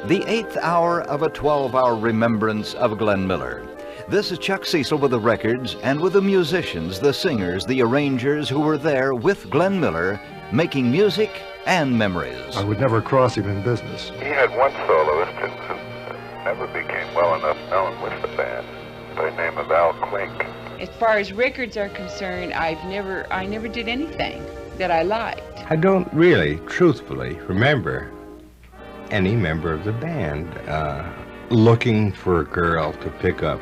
The 8th hour of a 12-hour remembrance of Glenn Miller. This is Chuck Cecil with the records and with the musicians, the singers, the arrangers who were there with Glenn Miller, making music and memories. I would never cross him in business. He had one soloist who never became well enough known with the band by the name of Al Quink. As far as records are concerned, I never did anything that I liked. I don't really, truthfully, remember any member of the band looking for a girl to pick up.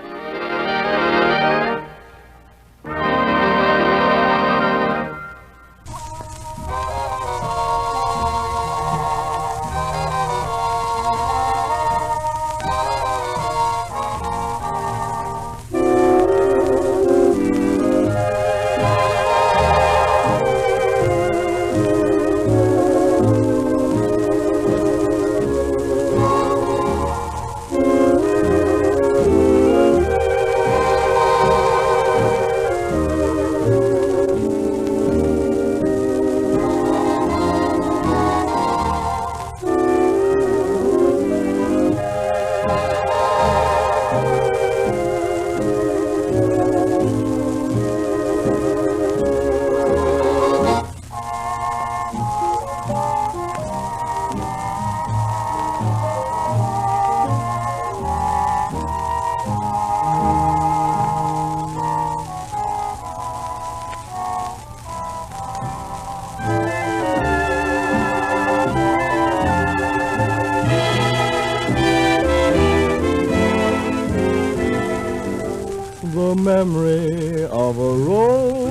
The memory of a rose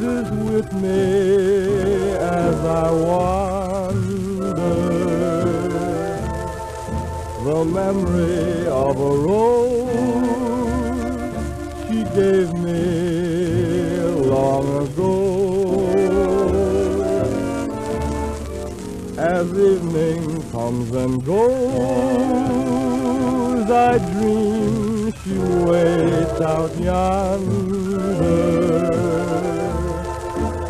is with me as I wander. The memory of a rose she gave me long ago. As evening comes and goes, I dream she waits out yonder,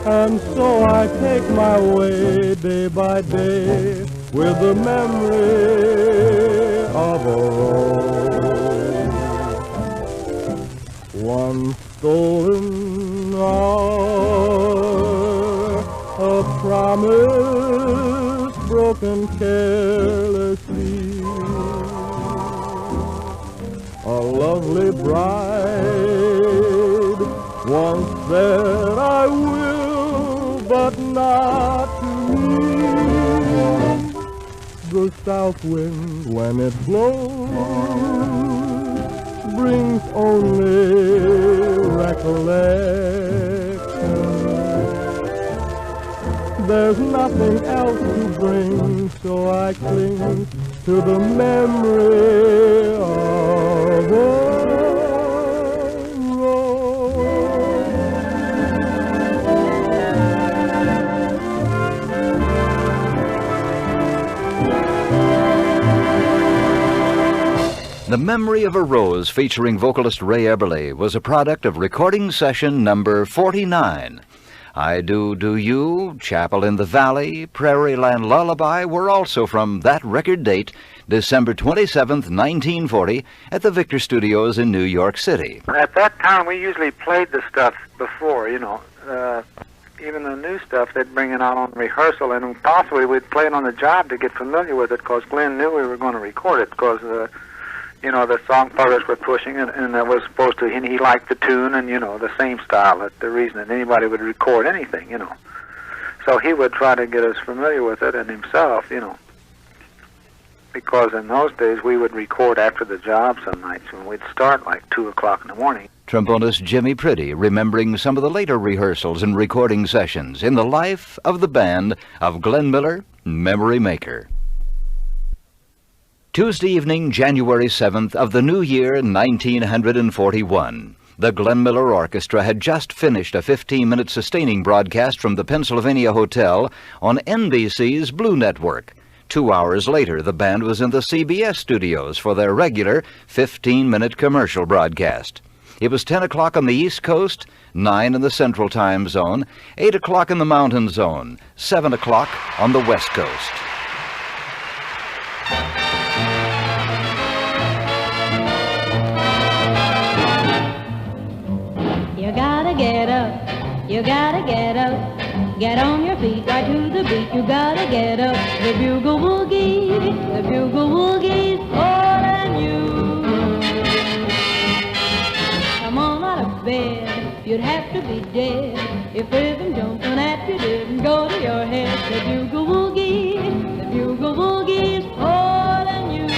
and so I take my way day by day with the memory of a rose. One stolen hour, a promise broken carelessly, a lovely bride once said I will, but not to me. The south wind, when it blows, brings only recollection. There's nothing else to bring, so I cling to the memory of a rose. The Memory of a Rose, featuring vocalist Ray Eberle, was a product of recording session number 49. I Do You, Chapel in the Valley, Prairie Land Lullaby were also from that record date, December 27th, 1940, at the Victor Studios in New York City. At that time, we usually played the stuff before, even the new stuff, they'd bring it out on rehearsal, and possibly we'd play it on the job to get familiar with it, because Glenn knew we were going to record it, because the song parties were pushing it, and it was supposed to, and he liked the tune and, the same style, the reason that anybody would record anything, So he would try to get us familiar with it, and himself, because in those days we would record after the job some nights, and we'd start like 2 o'clock in the morning. Trombonist Jimmy Pretty remembering some of the later rehearsals and recording sessions in the life of the band of Glenn Miller, Memory Maker. Tuesday evening, January 7th of the new year, 1941. The Glenn Miller Orchestra had just finished a 15-minute sustaining broadcast from the Pennsylvania Hotel on NBC's Blue Network. 2 hours later, the band was in the CBS studios for their regular 15-minute commercial broadcast. It was 10 o'clock on the East Coast, 9 in the Central Time Zone, 8 o'clock in the Mountain Zone, 7 o'clock on the West Coast. You gotta get up, get on your feet, right to the beat. You gotta get up, the bugle woogie, the bugle woogie's calling you. Come on out of bed, you'd have to be dead if rhythm jumping at you didn't go to your head. The bugle woogie's calling you.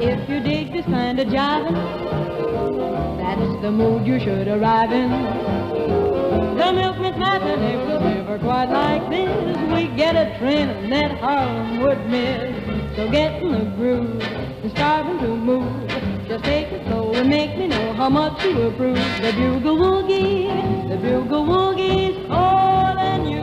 If you dig this kind of jiving, that's the mood you should arrive in. The milkman's matinee was never quite like this. We get a train that Harlem would miss. So get in the groove and starving to move. Just take it slow and make me know how much you approve. The bugle woogie's calling you.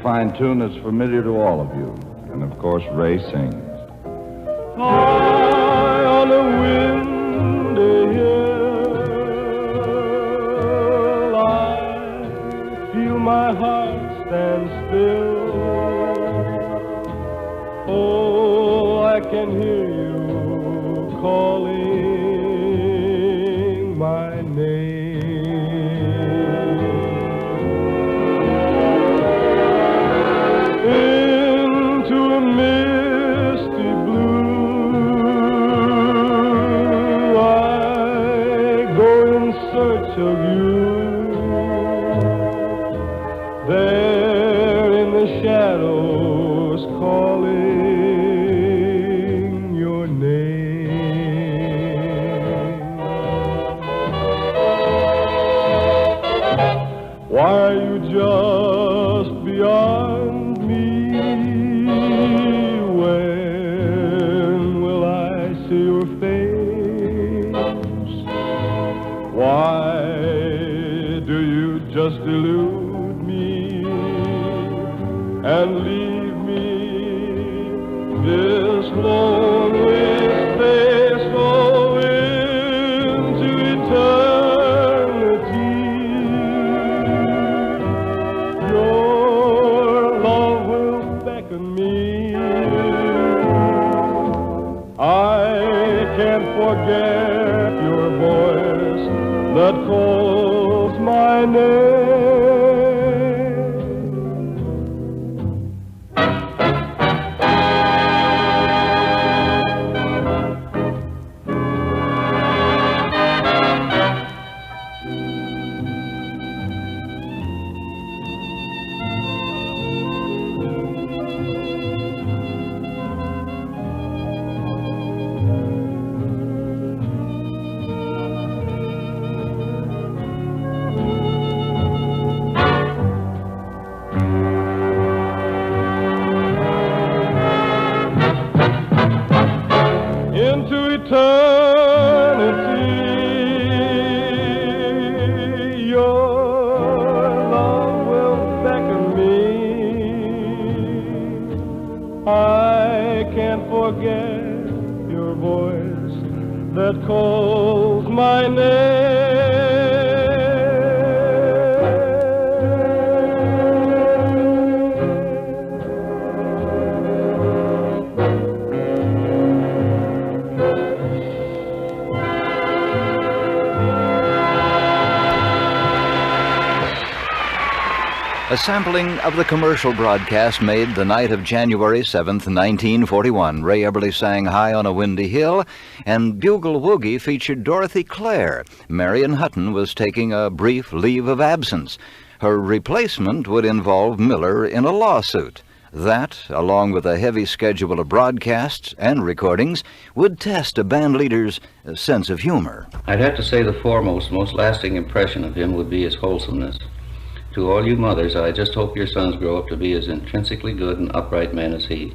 Fine tune that's familiar to all of you. And of course, Ray sings. High on the windy hill, I feel my heart stand still. Oh, I can hear you calling my name. Of you, there in the shadows, calling your name. Why are you just beyond me? When will I see your face? Why just elude me and leave me this lonely space, go into eternity. Your love will beckon me. I can't forget your voice that calls my name. That calls my A sampling of the commercial broadcast made the night of January 7th, 1941. Ray Eberly sang High on a Windy Hill, and Bugle Woogie featured Dorothy Clare. Marion Hutton was taking a brief leave of absence. Her replacement would involve Miller in a lawsuit. That, along with a heavy schedule of broadcasts and recordings, would test a band leader's sense of humor. I'd have to say the foremost, most lasting impression of him would be his wholesomeness. To all you mothers, I just hope your sons grow up to be as intrinsically good and upright men as he.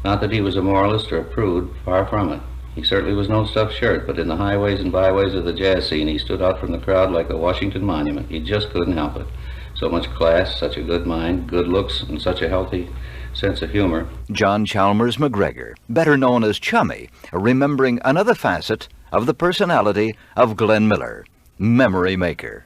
Not that he was a moralist or a prude, far from it. He certainly was no stuffed shirt, but in the highways and byways of the jazz scene, he stood out from the crowd like the Washington Monument. He just couldn't help it. So much class, such a good mind, good looks, and such a healthy sense of humor. John Chalmers McGregor, better known as Chummy, remembering another facet of the personality of Glenn Miller, memory maker.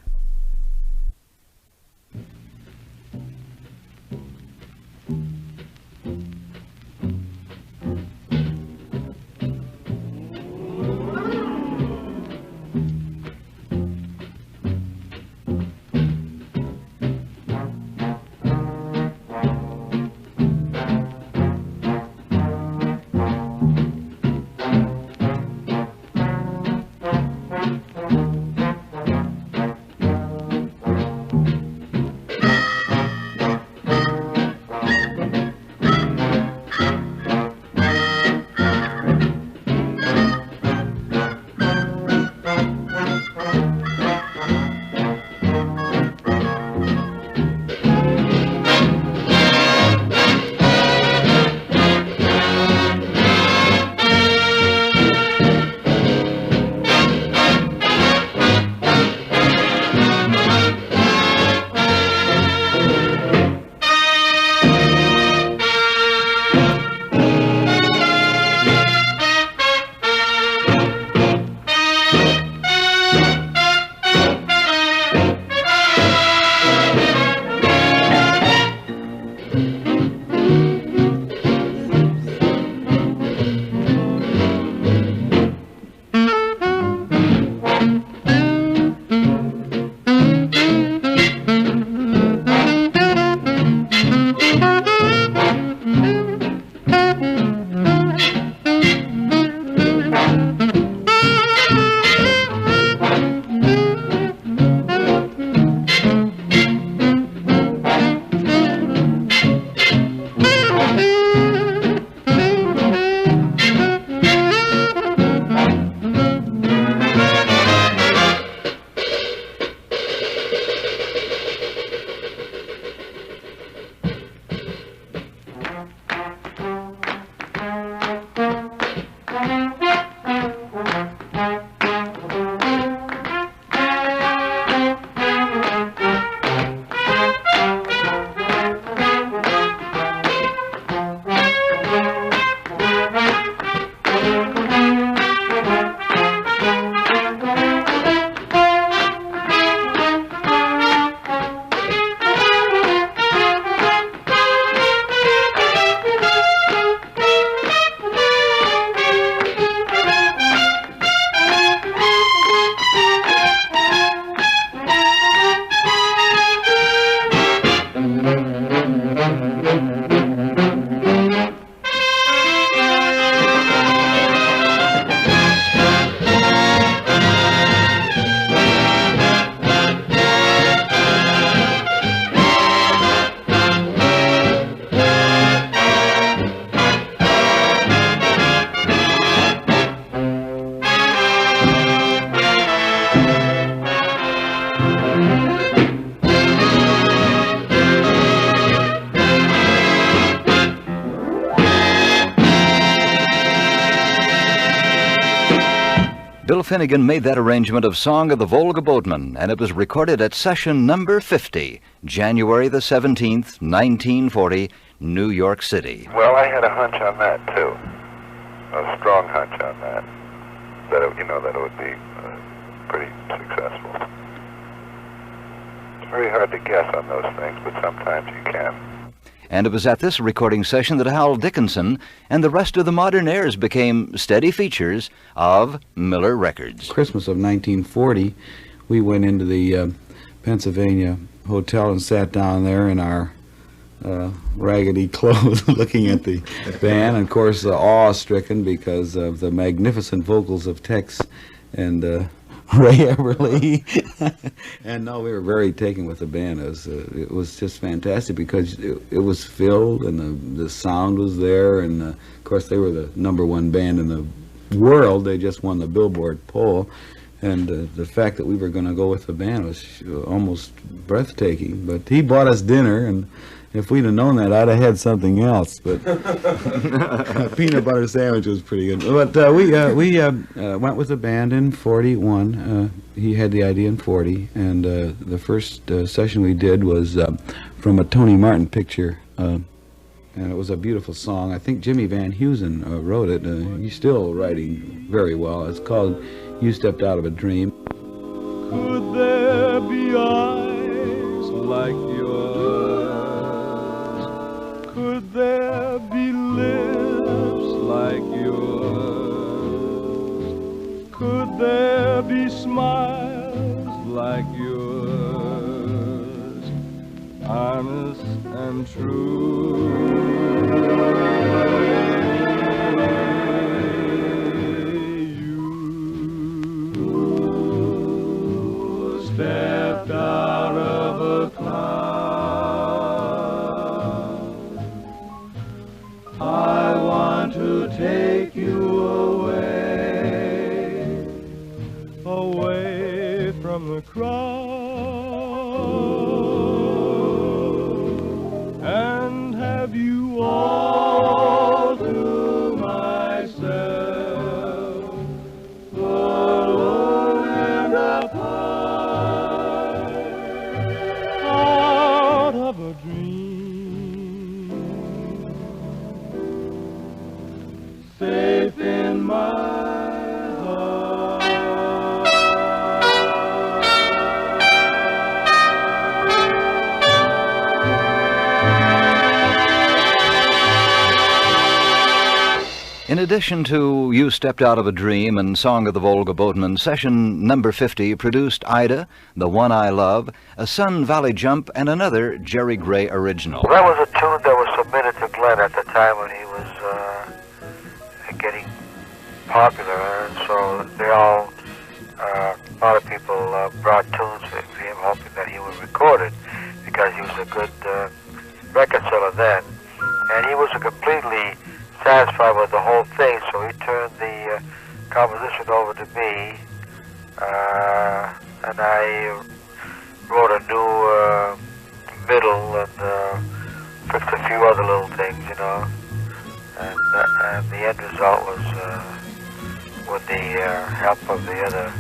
Bill Finnegan made that arrangement of Song of the Volga Boatman, and it was recorded at session number 50, January the 17th, 1940, New York City. Well, I had a hunch on that, too. A strong hunch on that. That it, that it would be pretty successful. It's very hard to guess on those things, but sometimes you can. And it was at this recording session that Hal Dickinson and the rest of the modern airs became steady features of Miller Records. Christmas of 1940, we went into the Pennsylvania hotel and sat down there in our raggedy clothes looking at the band, and of course awe-stricken because of the magnificent vocals of Tex and Ray Everly. And no, we were very taken with the band. It was just fantastic because it was filled and the sound was there, and of course they were the #1 band in the world. They just won the Billboard poll, and the fact that we were going to go with the band was almost breathtaking. But he bought us dinner, and if we'd have known that, I'd have had something else. But a peanut butter sandwich was pretty good. But we went with the band in '41. He had the idea in '40, and the first session we did was from a Tony Martin picture, and it was a beautiful song. I think Jimmy Van Heusen wrote it. He's still writing very well. It's called "You Stepped Out of a Dream." Could there be eyes like yours? Could there be lips like yours? Could there be smiles like yours? Honest and true. You stepped out of a cloud. I want to take you away, away from the crowd, and have you all to myself, alone and apart, out of a dream, safe in my In addition to You Stepped Out of a Dream and Song of the Volga Boatman, session number 50 produced Ida, The One I Love, a Sun Valley Jump, and another Jerry Gray original. That was a tune that was submitted to Glenn at the time when he was getting popular, and so they all, a lot of people brought tunes to him hoping that he would record it because he was a good record seller then, and he was completely satisfied with the whole thing, so he turned the composition over to me, and I wrote a new middle and fixed a few other little things, you know, and the end result was, with the help of the other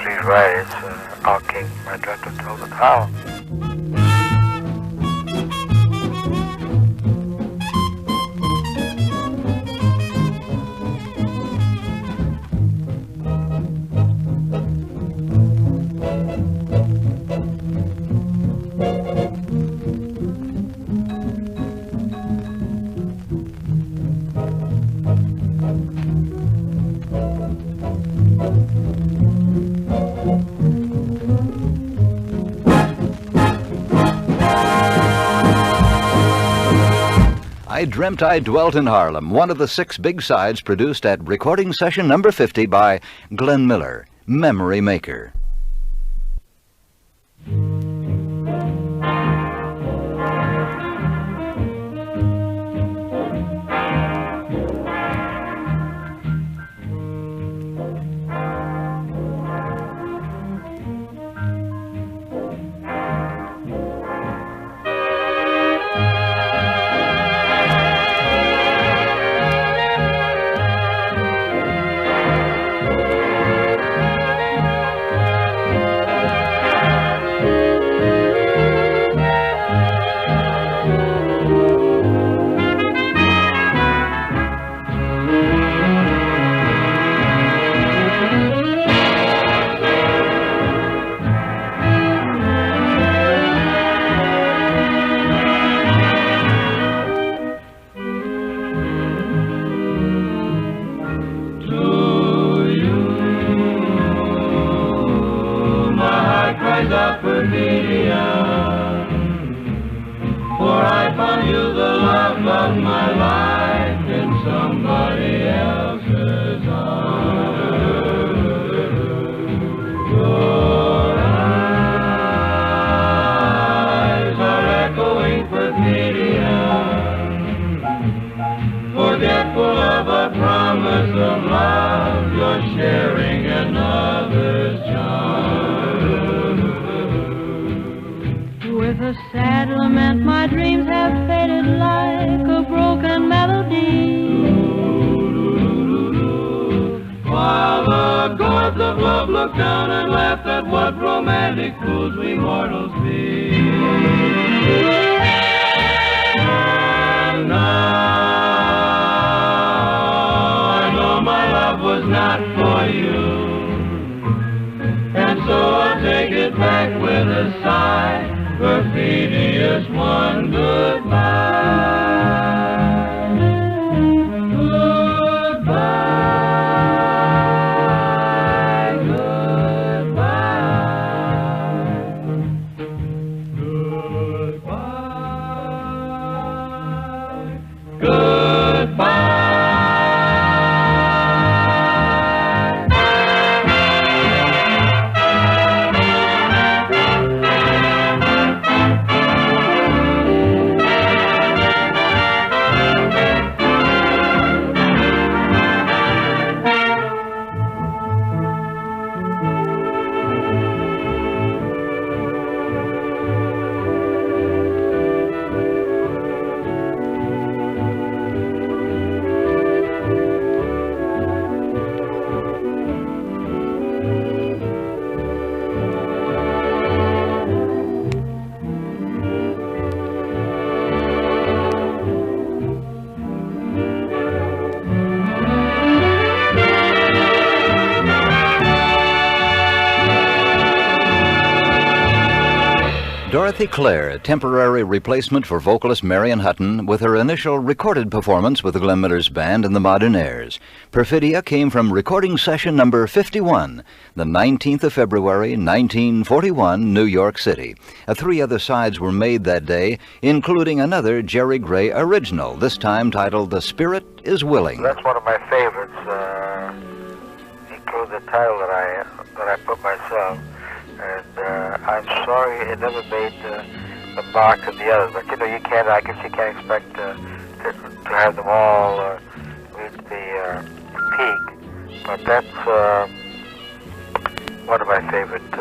3 writers, out came my director, Tilden Howell. I Dreamt I Dwelt in Harlem, one of the 6 big sides produced at recording session number 50 by Glenn Miller, Memory Maker. somebody else's arms. Your eyes are echoing perfidion, forgetful of a promise of love. You're sharing another's charm. With a sad lament, my dreams have faded like a broken melody. While the gods of love look down and laugh at what romantic fools we mortals be. And now I know my love was not for you, and so I'll take it back with a sigh. Perfidious one, goodbye. Goodbye, goodbye, goodbye, goodbye. Dorothy Clare, a temporary replacement for vocalist Marion Hutton, with her initial recorded performance with the Glenn Miller's band and the Modern Airs. Perfidia came from recording session number 51, the 19th of February, 1941, New York City. 3 other sides were made that day, including another Jerry Gray original, this time titled The Spirit is Willing. That's one of my favorites. Include the title that I put myself. And I'm sorry it never made the mark of the others. But you know, I guess you can't expect to have them all reach the peak. But that's one of my favorite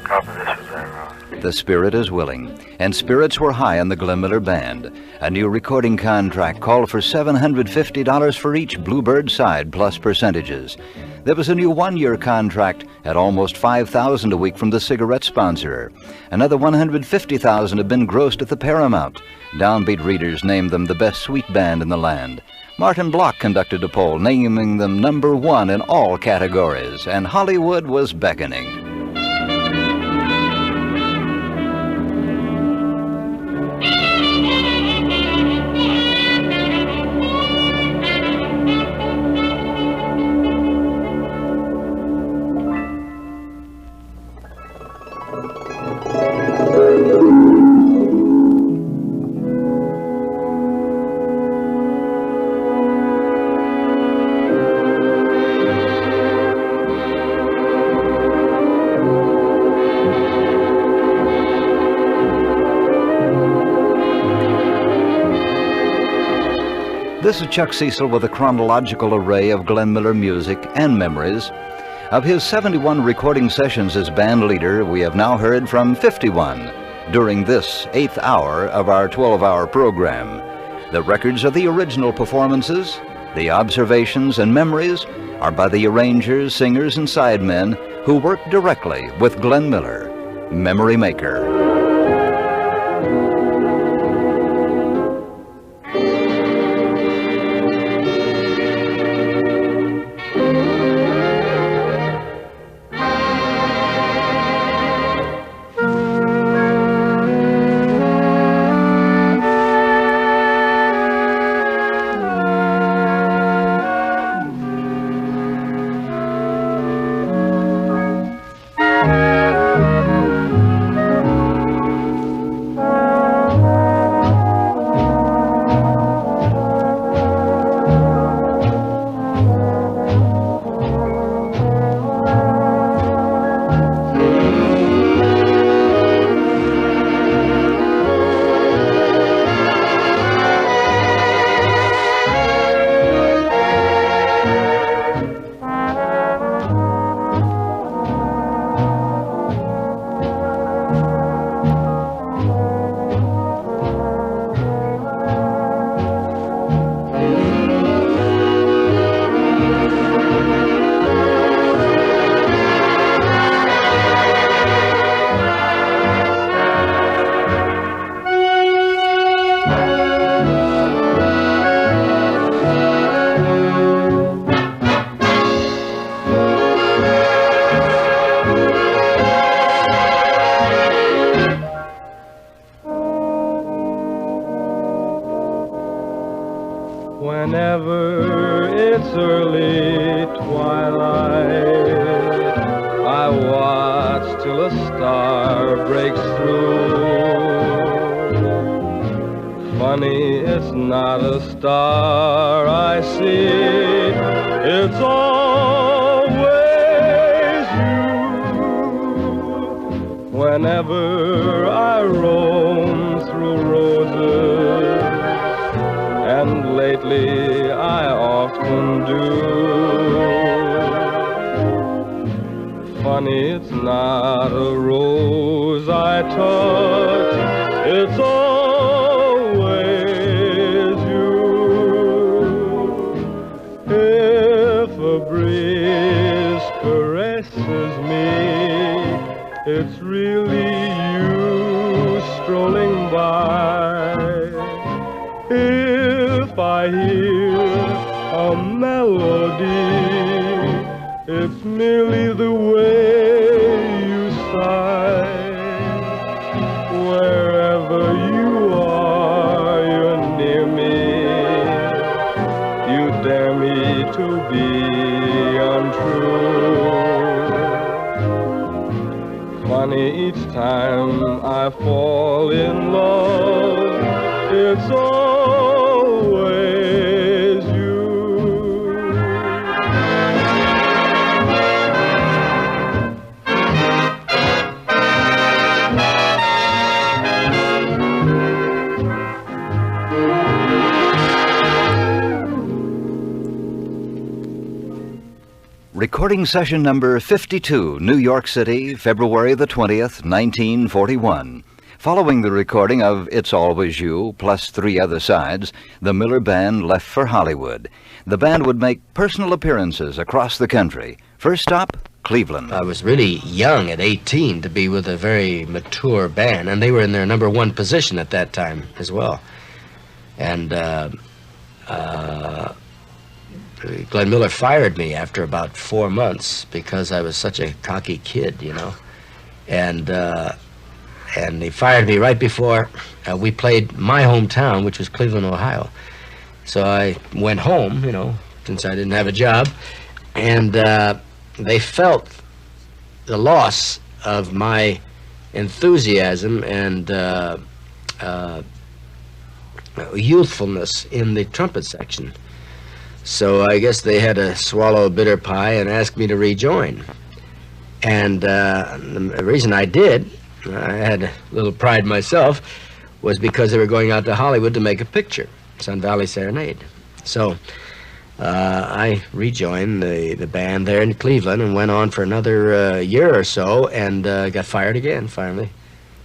compositions I wrote. The Spirit is Willing, and spirits were high on the Glenn Miller Band. A new recording contract called for $750 for each Bluebird side plus percentages. There was a new 1-year contract at almost $5,000 a week from the cigarette sponsor. Another $150,000 had been grossed at the Paramount. Downbeat readers named them the best sweet band in the land. Martin Block conducted a poll, naming them #1 in all categories, and Hollywood was beckoning. This is Chuck Cecil with a chronological array of Glenn Miller music and memories. Of his 71 recording sessions as band leader, we have now heard from 51 during this 8th hour of our 12-hour program. The records of the original performances, the observations and memories are by the arrangers, singers, and sidemen who worked directly with Glenn Miller, Memory Maker. Whenever it's early twilight, I watch till a star breaks through. Funny, it's not a star I see, it's always you. Whenever I roam through roses, and lately I often do. Funny, it's not a rose I touch, it's always you. If a breeze caresses me, it's really you strolling by. If I hear a melody, it's merely the way you sigh. Wherever you are, you're near me. You dare me to be untrue. Funny, each time I fall in love, it's always you. Recording session number 52, New York City, February the 20th, 1941. Following the recording of It's Always You, plus 3 other sides, the Miller Band left for Hollywood. The band would make personal appearances across the country. First stop, Cleveland. I was really young at 18 to be with a very mature band, and they were in their #1 position at that time as well. And Glenn Miller fired me after about 4 months because I was such a cocky kid, you know. And he fired me right before we played my hometown, which was Cleveland, Ohio. So I went home, you know, since I didn't have a job, and they felt the loss of my enthusiasm and youthfulness in the trumpet section. So I guess they had to swallow a bitter pie and ask me to rejoin. And the reason I did, I had a little pride myself, was because they were going out to Hollywood to make a picture. It's on Valley Serenade. So I rejoined the band there in Cleveland and went on for another year or so, and got fired again, finally,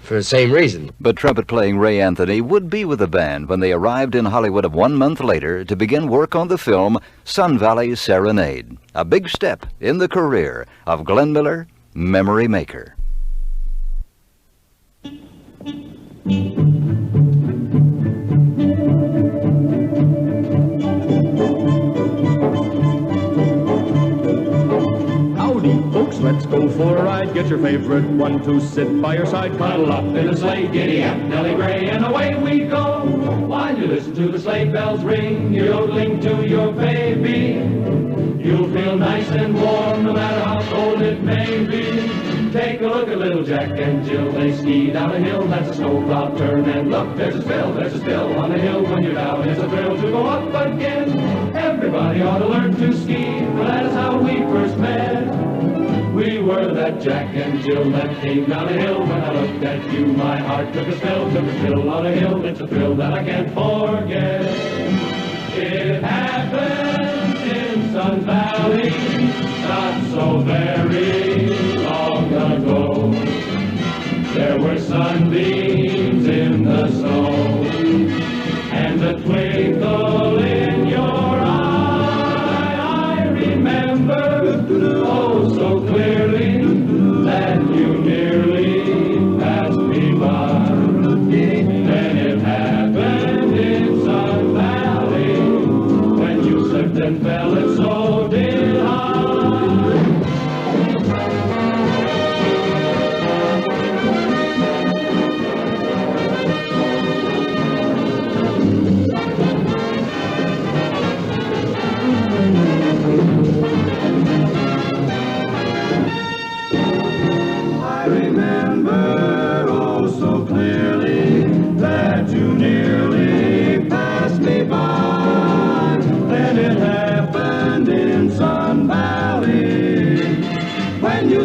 for the same reason. But trumpet-playing Ray Anthony would be with the band when they arrived in Hollywood 1 month later to begin work on the film Sun Valley Serenade, a big step in the career of Glenn Miller, Memory Maker. Folks, let's go for a ride. Get your favorite one to sit by your side. Cuddle up in a sleigh, giddy up, Nellie Gray, and away we go. While you listen to the sleigh bells ring, you're yodeling to your baby. You'll feel nice and warm, no matter how cold it may be. Take a look at little Jack and Jill. They ski down a hill, that's a snowplow turn. And look, there's a spill on the hill. When you're down, it's a thrill to go up again. Everybody ought to learn to ski, for that is how we first met. We were that Jack and Jill that came down a hill. When I looked at you, my heart took a spill on a hill. It's a thrill that I can't forget. It happened in Sun Valley, not so very long ago. There were sunbeams in the snow, and the twinkle in your eye. I remember, oh so clearly, that you nearly passed me by. Then it happened in Sun Valley, when you slipped and fell, and so did I.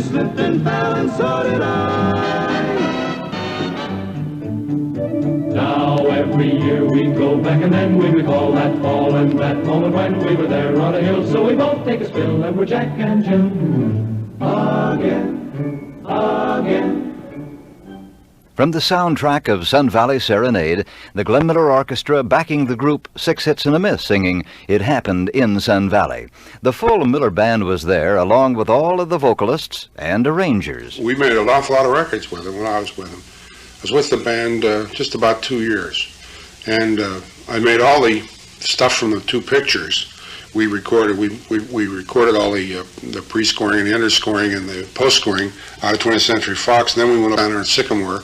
slipped and fell, and so did I. Now every year we go back and then we recall that fall and that moment when we were there on a hill. So we both take a spill and we're Jack and Jill again, again. From the soundtrack of Sun Valley Serenade, the Glenn Miller Orchestra backing the group Six Hits and a Miss singing It Happened in Sun Valley. The full Miller Band was there, along with all of the vocalists and arrangers. We made an awful lot of records with them when I was with them. I was with the band just about 2 years, and I made all the stuff from the two pictures. We recorded. We recorded all the pre-scoring and the underscoring and the post-scoring out of 20th Century Fox. And then we went down there in Sycamore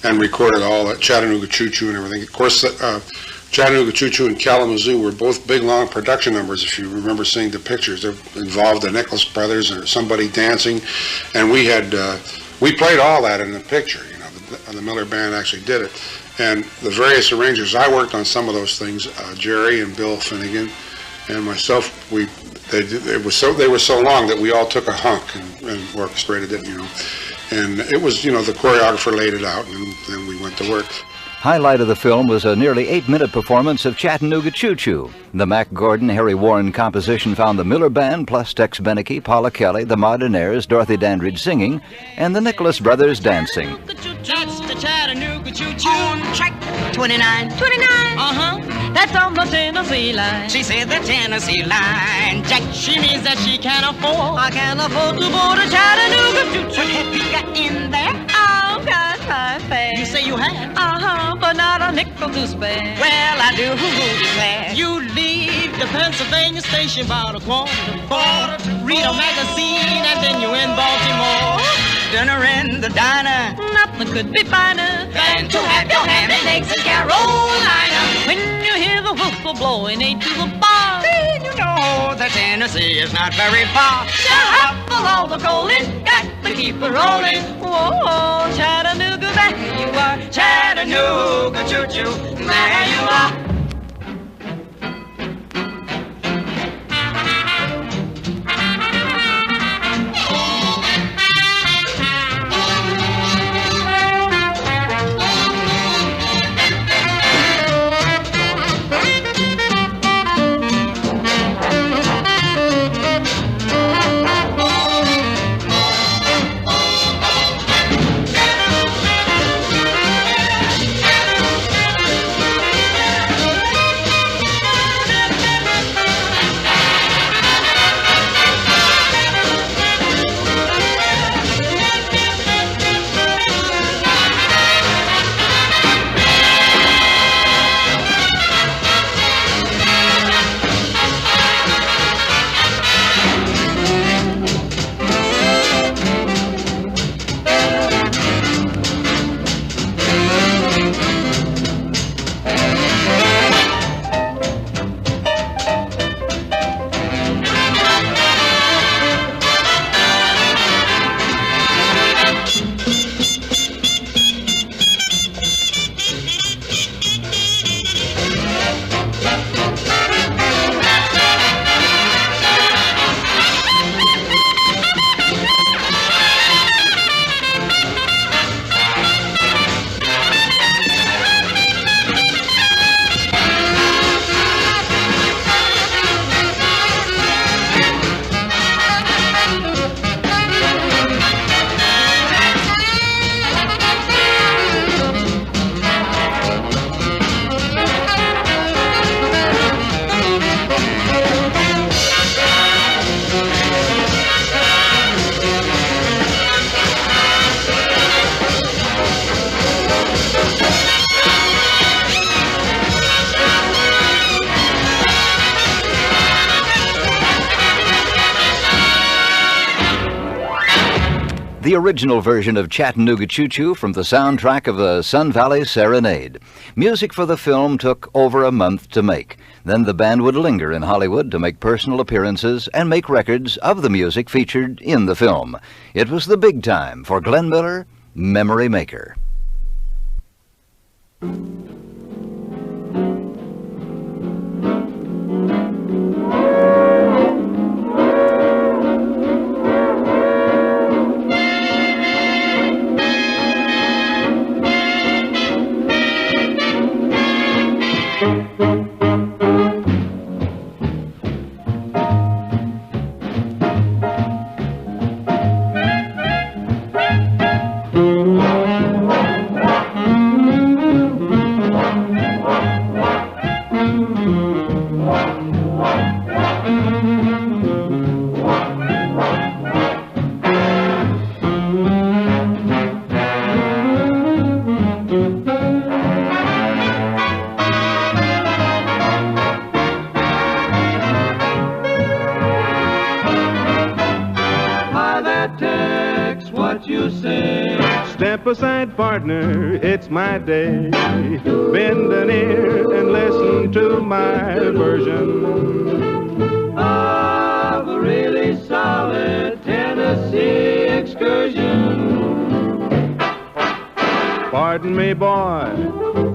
and recorded all that Chattanooga Choo Choo and everything. Of course, Chattanooga Choo Choo and Kalamazoo were both big, long production numbers. If you remember seeing the pictures, they involved the Nicholas Brothers or somebody dancing, and we played all that in the picture. You know, the Miller Band actually did it, and the various arrangers. I worked on some of those things. Jerry and Bill Finnegan and myself, they were so long that we all took a hunk and orchestrated it, you know. And it was, you know, the choreographer laid it out, and then we went to work. Highlight of the film was a nearly 8-minute performance of Chattanooga Choo Choo. The Mac Gordon, Harry Warren composition found the Miller Band plus Tex Beneke, Paula Kelly, the Modernaires, Dorothy Dandridge singing, and the Nicholas Brothers dancing. That's the Chattanooga Choo Choo on track 29. 29? Uh-huh. That's on the Tennessee line. She said the Tennessee line. Jack, she means that she can't afford. I can't afford to board a Chattanooga Choo Choo. What have you got in there? Oh, got my fare. You say you have? Uh-huh, but not a nickel to spare. Well, I do declare. You leave the Pennsylvania station about a quarter to four. Read a magazine and then you're in Baltimore. Dinner in the diner, nothing could be finer than to have your ham and eggs in Carolina. When you hear the whistle blowing 8 to the bar, then you know that Tennessee is not very far. Shut up, all the rolling, got to keep it rolling. Whoa, Chattanooga, there you are. Chattanooga, choo-choo, there you are. The original version of Chattanooga Choo Choo from the soundtrack of the Sun Valley Serenade. Music for the film took over a month to make. Then the band would linger in Hollywood to make personal appearances and make records of the music featured in the film. It was the big time for Glenn Miller, Memory Maker. aside, partner, it's my day. Bend an ear and listen to my version of a really solid Tennessee excursion. Pardon me, boy,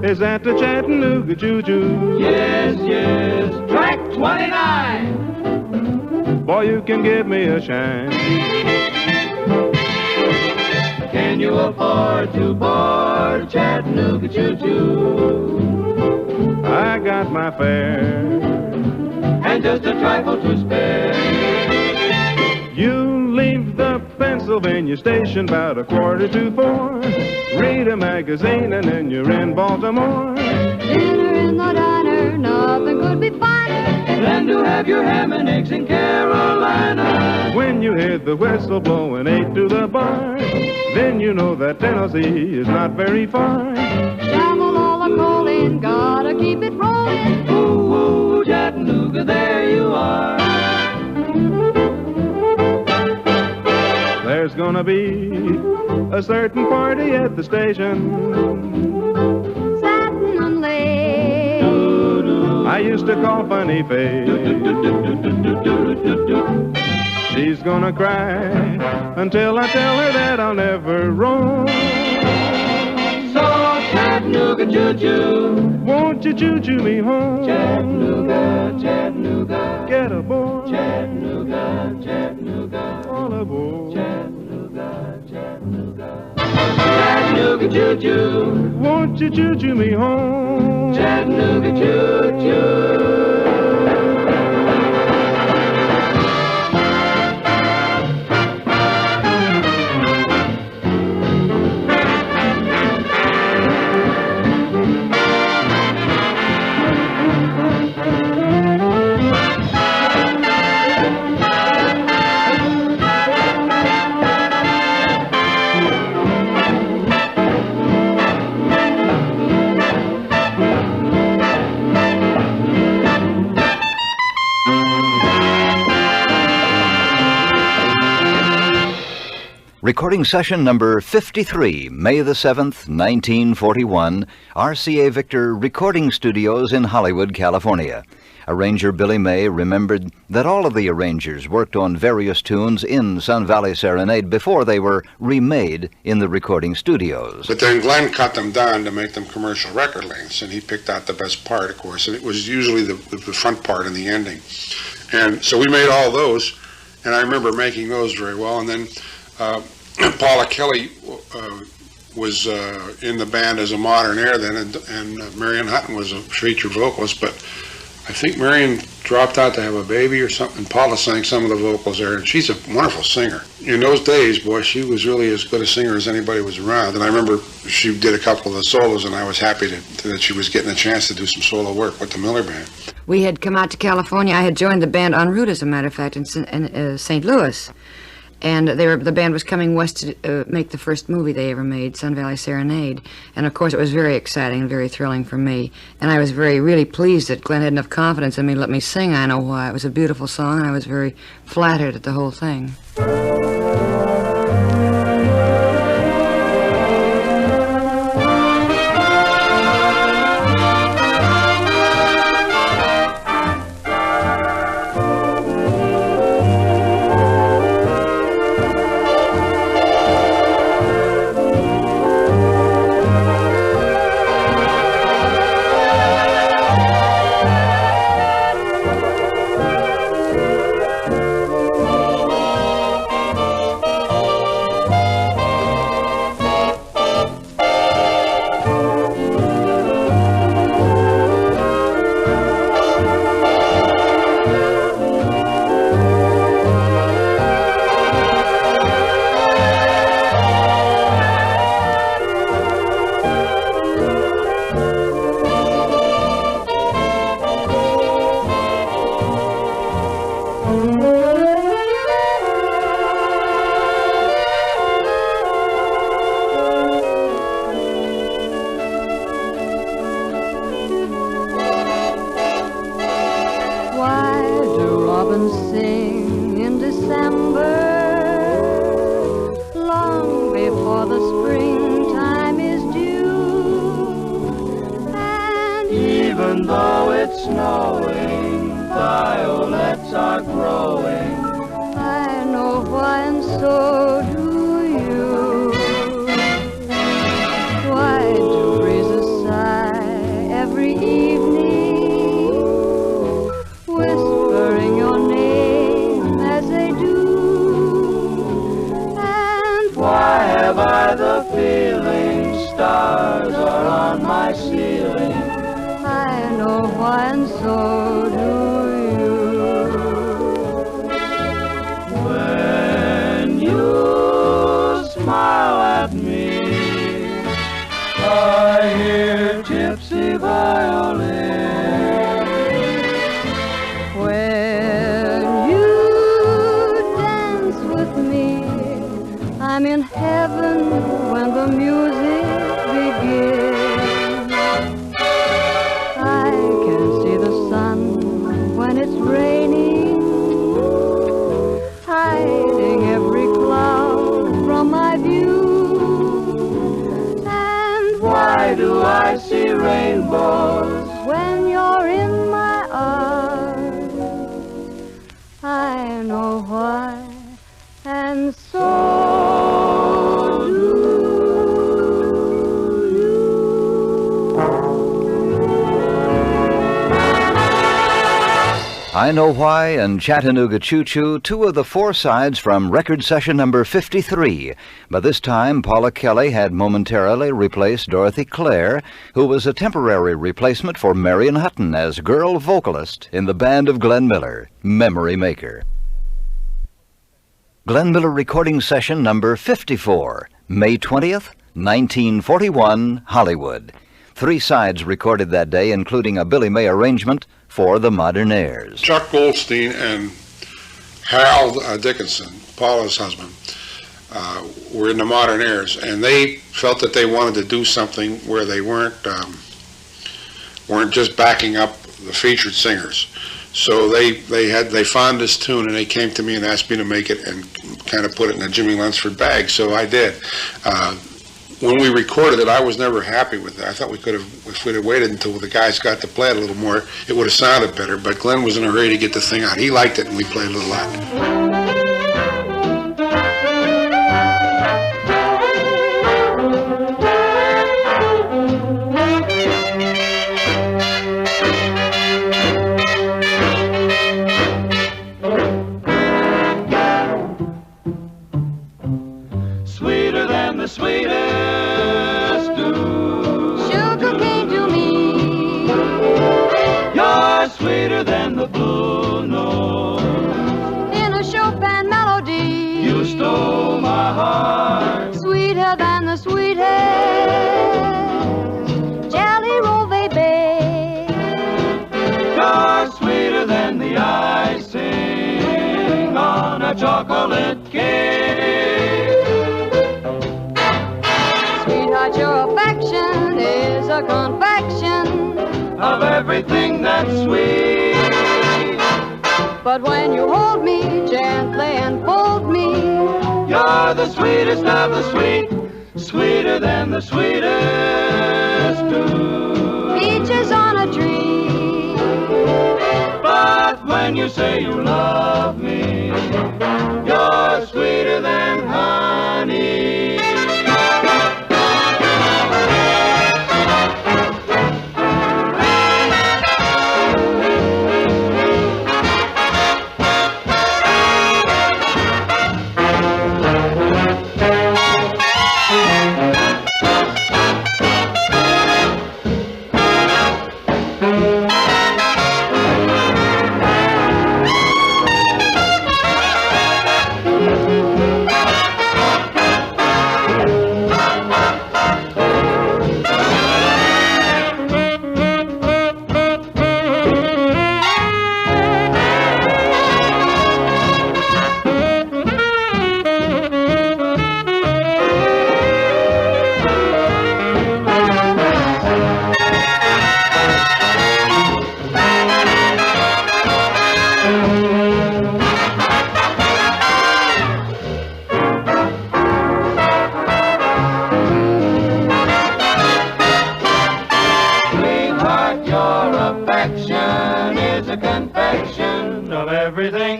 is that the Chattanooga Choo-Choo? Yes, yes, track 29. Boy, you can give me a shine. Can you afford to board Chattanooga Choo-Choo? I got my fare and just a trifle to spare. You leave the Pennsylvania station about 4:45. Read a magazine and then you're in Baltimore. Dinner in the diner, nothing could be finer than to have your ham and eggs in Carolina. When you hear the whistle blowing 8 to the bar, then you know that Tennessee is not very far. Shovel all the coal in, gotta keep it rolling. Ooh, ooh, Chattanooga, there you are. There's gonna be a certain party at the station. Satin and lace. I used to call Funny Face. She's gonna cry until I tell her that I'll never roam. So Chattanooga choo-choo, won't you choo-choo me home? Chattanooga, Chattanooga, get aboard. Chattanooga, Chattanooga, all aboard. Chattanooga, Chattanooga, Chattanooga choo-choo, won't you choo-choo me home? Chattanooga choo-choo. Recording session number 53, May the 7th, 1941, RCA Victor Recording Studios in Hollywood, California. Arranger Billy May remembered that all of the arrangers worked on various tunes in Sun Valley Serenade before they were remade in the recording studios. But then Glenn cut them down to make them commercial record lengths, and he picked out the best part, of course, and it was usually the front part and the ending. And so we made all those, and I remember making those very well, and then Paula Kelly was in the band as a modern air then, and Marion Hutton was a featured vocalist, but I think Marion dropped out to have a baby or something. Paula sang some of the vocals there, and she's a wonderful singer. In those days, boy, she was really as good a singer as anybody was around, and I remember she did a couple of the solos, and I was happy that she was getting a chance to do some solo work with the Miller Band. We had come out to California. I had joined the band en route, as a matter of fact, in St. Louis. And the band was coming west to make the first movie they ever made, Sun Valley Serenade. And of course it was very exciting and very thrilling for me. And I was really pleased that Glenn had enough confidence in me to let me sing I Know Why. It was a beautiful song, and I was very flattered at the whole thing. growing. I know why, and so do you. Why to raise a sigh every evening, whispering your name as they do? And Why have I the feeling stars are on my ceiling? I know why, and so do you. When you smile at me, I hear gypsy violin. When you dance with me, I'm in heaven when the music begins. I can see the sun when it's raining, hiding every cloud from my view. And Why do I see rainbows? when you're in my arms? I know why, and so do you. I Know Why and Chattanooga Choo Choo, two of the four sides from record session number 53. By this time, Paula Kelly had momentarily replaced Dorothy Clare, who was a temporary replacement for Marion Hutton as girl vocalist in the band of Glenn Miller, Memory Maker. Glenn Miller recording session number 54, May 20th, 1941, Hollywood. Three sides recorded that day, including a Billy May arrangement for the Modern Airs. Chuck Goldstein and Harold Dickinson, Paula's husband, were in the Modern Airs, and they felt that they wanted to do something where they weren't just backing up the featured singers. So they found this tune, and they came to me and asked me to make it and kind of put it in a Jimmy Lunsford bag. So I did. When we recorded it, I was never happy with it. I thought we could have, if we'd have waited until the guys got to play it a little more, it would have sounded better. But Glenn was in a hurry to get the thing out. He liked it, and we played a little loud. Sweeter than the sweetest dew. Sugar came to me. You're sweeter than the blue note. In a Chopin melody. You stole my heart. Sweeter than the sweetest jelly roll they bake. You're sweeter than the icing on a chocolate cake. Sweetheart, your affection is a confection Of everything that's sweet. But when you hold me gently and fold me, You're the sweetest of the sweet. Sweeter than the sweetest dew. peaches on a tree. But when you say you love me, you're sweeter than honey.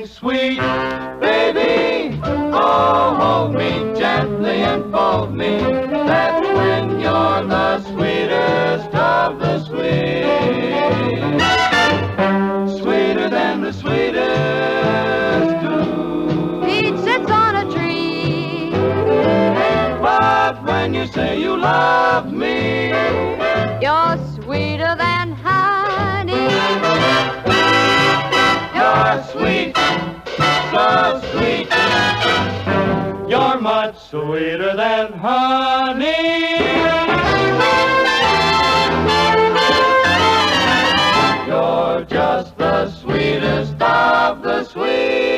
something sweet. Baby, oh, hold me gently and fold me. That's when you're the sweetest of the sweet. Sweeter than the sweetest too. Peach sits on a tree. But when you say you love me, You're sweeter than honey. you're sweet, so sweet. You're much sweeter than honey. You're just the sweetest of the sweet.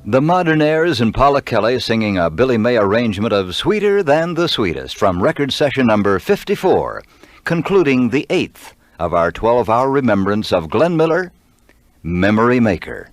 The Modernaires and Paula Kelly singing a Billy May arrangement of Sweeter Than the Sweetest from record session number 54, concluding the 8th of our 12-hour remembrance of Glenn Miller, Memory Maker.